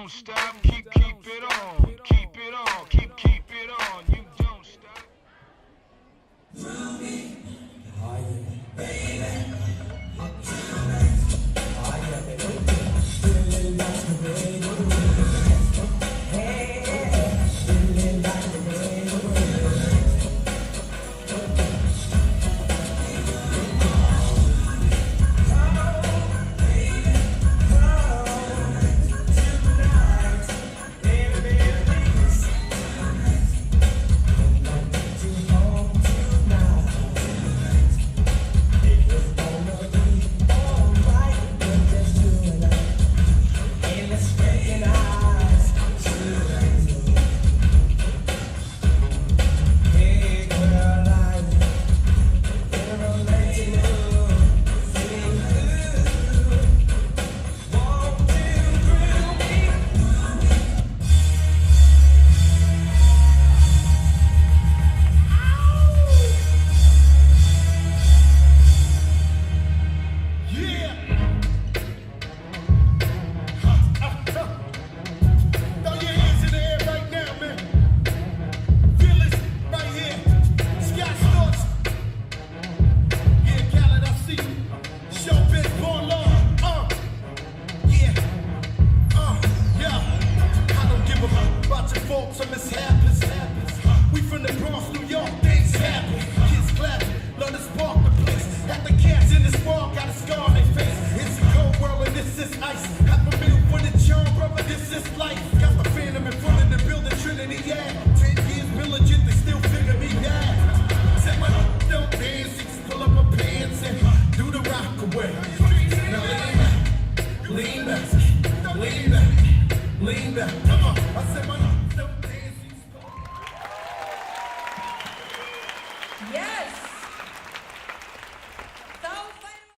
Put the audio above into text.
don't stop, keep it on, keep it on, keep it on, you don't stop. So mishaps. We from the Bronx, New York, things happen. Kids clapping, love to spark the place. Half the cats in the spark got a scar on their face. It's a cold world and this is ice. Half a meal for the charm, brother, this is life. Got the phantom in front of the building, Trinity, yeah. 10 years militant, they still figure me out. Say my don't dance, you just pull up my pants and do the rock away. Now lean back, lean back, lean back, lean back. Come on, I said